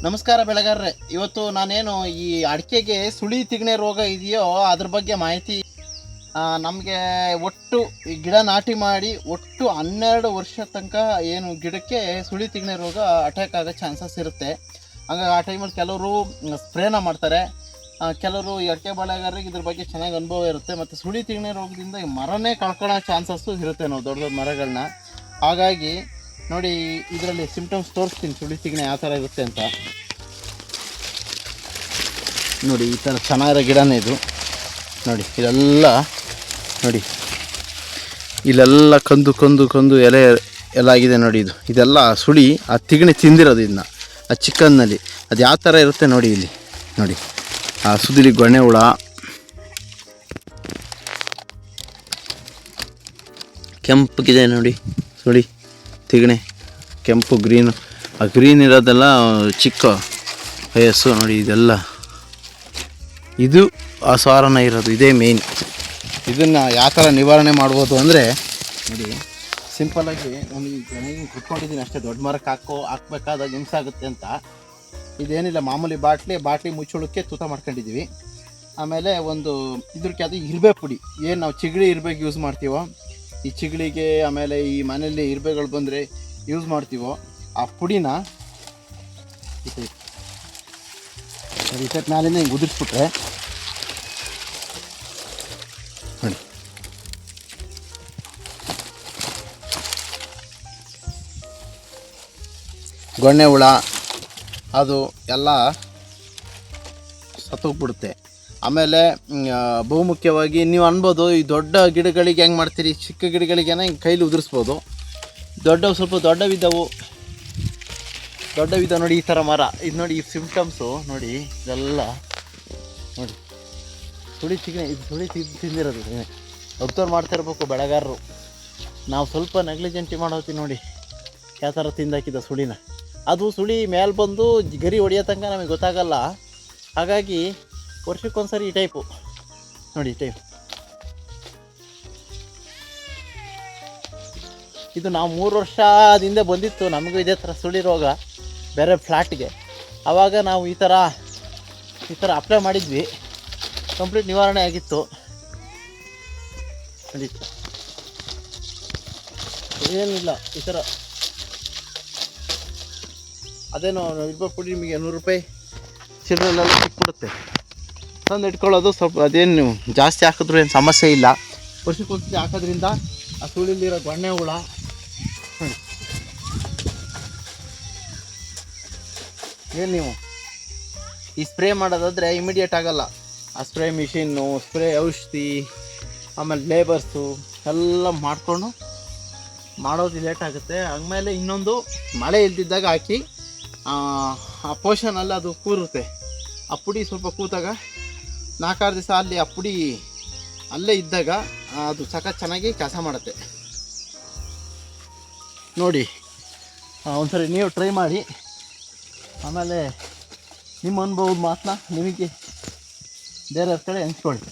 ನಮಸ್ಕಾರ ಬೆಳೆಗಾರರೇ. ಇವತ್ತು ನಾನೇನು ಈ ಅಡಿಕೆಗೆ ಸುಳಿ ತಿಗಣೆ ರೋಗ ಇದೆಯೋ ಅದ್ರ ಬಗ್ಗೆ ಮಾಹಿತಿ. ನಮಗೆ ಒಟ್ಟು ಈ ಗಿಡ ನಾಟಿ ಮಾಡಿ ಒಟ್ಟು 12 ವರ್ಷ ತನಕ ಏನು ಗಿಡಕ್ಕೆ ಸುಳಿ ತಿಗಣೆ ರೋಗ ಅಟ್ಯಾಕ್ ಆಗೋ ಚಾನ್ಸಸ್ ಇರುತ್ತೆ. ಹಂಗಾಗಿ ಆ ಟೈಮಲ್ಲಿ ಕೆಲವರು ಸ್ಪ್ರೇನ ಮಾಡ್ತಾರೆ, ಕೆಲವರು ಈ ಅಡಿಕೆ ಬೆಳೆಗಾರರಿಗೆ ಇದ್ರ ಬಗ್ಗೆ ಚೆನ್ನಾಗಿ ಅನುಭವ ಇರುತ್ತೆ. ಮತ್ತು ಸುಳಿ ತಿಗಣೆ ರೋಗದಿಂದ ಮರನೇ ಕಳ್ಕೊಳ್ಳೋ ಚಾನ್ಸಸ್ಸು ಇರುತ್ತೆ ನಾವು ದೊಡ್ಡ ದೊಡ್ಡ ಮರಗಳನ್ನ. ಹಾಗಾಗಿ ನೋಡಿ, ಇದರಲ್ಲಿ ಸಿಂಪ್ಟಮ್ಸ್ ತೋರಿಸ್ತೀನಿ ಸುಳಿ ತಿಗಣೆ ಯಾವ ಥರ ಇರುತ್ತೆ ಅಂತ. ನೋಡಿ, ಈ ಥರ ಚೆನ್ನಾಗಿರೋ ಗಿಡನೇ ಇದು. ನೋಡಿ, ಇದೆಲ್ಲ ನೋಡಿ, ಇಲ್ಲೆಲ್ಲ ಕಂದು ಎಲೆ ಎಲ್ಲ ಆಗಿದೆ ನೋಡಿ. ಇದೆಲ್ಲ ಸುಳಿ ಆ ತಿಗಣೆ ತಿಂದಿರೋದು. ಇದನ್ನ ಆ ಚಿಕನ್ನಲ್ಲಿ ಅದು ಯಾವ ಥರ ಇರುತ್ತೆ ನೋಡಿ. ಇಲ್ಲಿ ನೋಡಿ, ಆ ಸುದಿಲಿ ಗೊಣ್ಣೆ ಹುಳ, ಕೆಂಪಗಿದೆ ನೋಡಿ ಸುಳಿ ತಿಗಣೆ, ಕೆಂಪು ಗ್ರೀನು. ಆ ಗ್ರೀನ್ ಇರೋದೆಲ್ಲ ಚಿಕ್ಕ ವಯಸ್ಸು ನೋಡಿ. ಇದೆಲ್ಲ ಇದು ಆ ಸಾರನ ಇರೋದು, ಇದೇ ಮೇಯ್ನ್. ಇದನ್ನು ಯಾವ ಥರ ನಿವಾರಣೆ ಮಾಡ್ಬೋದು ಅಂದರೆ ನೋಡಿ, ಸಿಂಪಲ್ಲಾಗಿ ನಾನು ಈಗ ಕುತ್ಕೊಂಡಿದ್ದೀನಿ ಅಷ್ಟೇ. ದೊಡ್ಡ ಮರಕ್ಕೆ ಹಾಕಬೇಕಾದಾಗ ಹಿಂಸೆ ಆಗುತ್ತೆ ಅಂತ ಇದೇನಿಲ್ಲ, ಮಾಮೂಲಿ ಬಾಟ್ಲಿ ಮುಚ್ಚೋಳಕ್ಕೆ ತೂತ ಮಾಡ್ಕೊಂಡಿದ್ದೀವಿ. ಆಮೇಲೆ ಒಂದು ಇದ್ರಕ್ಕೆ ಅದು ಇರ್ಬೆ ಪುಡಿ, ಏನು ನಾವು ಚಿಗಳಿ ಇರ್ಬೇಕು ಯೂಸ್ ಮಾಡ್ತೀವೋ, ಈ ಚಿಗಳಿಗೆ ಆಮೇಲೆ ಈ ಮನೆಯಲ್ಲಿ ಇರ್ಬೆಗಳು ಬಂದರೆ ಯೂಸ್ ಮಾಡ್ತೀವೋ ಆ ಪುಡಿನ ಈ ಟೈಪ್ ಮ್ಯಾಲಿಂದ ಹಿಂಗೆ ಉದುರಿಸ್ಬಿಟ್ರೆ ನೋಡಿ, ಗೊಣ್ಣೆ ಹುಳ ಅದು ಎಲ್ಲ ಸತ್ತೋಗ್ಬಿಡುತ್ತೆ. ಆಮೇಲೆ ಬಹುಮುಖ್ಯವಾಗಿ ನೀವು ಅನ್ಬೋದು, ಈ ದೊಡ್ಡ ಗಿಡಗಳಿಗೆ ಹೆಂಗೆ ಮಾಡ್ತೀರಿ, ಚಿಕ್ಕ ಗಿಡಗಳಿಗೇನ ಹಿಂಗೆ ಕೈಲಿ ಉದುರಿಸ್ಬೋದು. ಸ್ವಲ್ಪ ದೊಡ್ಡವಿದ್ದವು ನೋಡಿ. ಈ ಥರ ಮರ ಇದು ನೋಡಿ, ಈ ಸಿಂಪ್ಟಮ್ಸು ನೋಡಿ. ಇದೆಲ್ಲ ನೋಡಿ ಸುಳಿ ತಿಗಣೆ, ಇದು ಸುಳಿ ತಿಂದಿರೋದು. ಅಬ್ಸರ್ವ್ ಮಾಡ್ತಾ ಇರ್ಬೇಕು ಬೆಳೆಗಾರರು. ನಾವು ಸ್ವಲ್ಪ ನೆಗ್ಲಿಜೆಂಟಿ ಮಾಡೋತೀವಿ ನೋಡಿ, ಯಾವ ಥರ ತಿಂದಾಕಿದ ಸುಳಿನ. ಅದು ಸುಳಿ ಮೇಲೆ ಬಂದು ಗರಿ ಹೊಡಿಯೋ ತನಕ ನಮಗೆ ಗೊತ್ತಾಗಲ್ಲ. ಹಾಗಾಗಿ ವರ್ಷಕ್ಕೊಂದ್ಸರಿ ಈ ಟೈಪು ನೋಡಿ, ಈ ಟೈಪ್. ಇದು ನಾವು 3 ವರ್ಷದಿಂದ ಬಂದಿತ್ತು ನಮಗೂ ಇದೇ ಥರ ಸುಳಿ ರೋಗ ಬೇರೆ ಫ್ಲ್ಯಾಟ್ಗೆ. ಆವಾಗ ನಾವು ಈ ಥರ ಅಪ್ಲೈ ಮಾಡಿದ್ವಿ, ಕಂಪ್ಲೀಟ್ ನಿವಾರಣೆ ಆಗಿತ್ತು. ನಡೀತು, ಏನಿಲ್ಲ ಈ ಥರ. ಅದೇನೋ ಇರ್ಬ ಪುಡಿ ನಿಮಗೆ 100 ರೂಪಾಯಿ ಚಿಲ್ಲರೆಲ್ಲ ಸಿಕ್ಬಿಡುತ್ತೆ, ತಂದು ಇಟ್ಕೊಳ್ಳೋದು. ಸ್ವಲ್ಪ ಅದೇನು ನೀವು ಜಾಸ್ತಿ ಹಾಕಿದ್ರು ಏನು ಸಮಸ್ಯೆ ಇಲ್ಲ. ವರ್ಷಕ್ಕೊಂದ್ಸತಿ ಹಾಕೋದ್ರಿಂದ ಆ ಸುಳಿಲಿರೋ ಗೊಣ್ಣೆ ಹುಳ ಏನು ನೀವು ಈ ಸ್ಪ್ರೇ ಮಾಡೋದಾದರೆ ಇಮಿಡಿಯೇಟ್ ಆಗೋಲ್ಲ. ಆ ಸ್ಪ್ರೇ ಮಿಷಿನ್ನು, ಸ್ಪ್ರೇ ಔಷಧಿ, ಆಮೇಲೆ ಲೇಬರ್ಸು ಎಲ್ಲ ಮಾಡಿಕೊಂಡು ಮಾಡೋದು ಲೇಟ್ ಆಗುತ್ತೆ. ಆಮೇಲೆ ಇನ್ನೊಂದು, ಮಳೆ ಇಲ್ದಿದ್ದಾಗ ಹಾಕಿ ಆ ಪೋಷನಲ್ಲಿ ಅದು ಕೂರುತ್ತೆ. ಆ ಪುಡಿ ಸ್ವಲ್ಪ ಕೂತಾಗ 4-6 ದಿವಸ ಅಲ್ಲಿ ಆ ಪುಡಿ ಅಲ್ಲೇ ಇದ್ದಾಗ ಅದು ಸಖತ್ ಚೆನ್ನಾಗಿ ಕೆಲಸ ಮಾಡುತ್ತೆ ನೋಡಿ. ಒಂದ್ಸರಿ ನೀವು ಟ್ರೈ ಮಾಡಿ, ಆಮೇಲೆ ನಿಮ್ಮ ಅನುಭವದ ಮಾತನ್ನ ನಿಮಗೆ ಬೇರೆಯವ್ರ ಕಡೆ ಹಂಚ್ಕೊಳ್ಳಿ.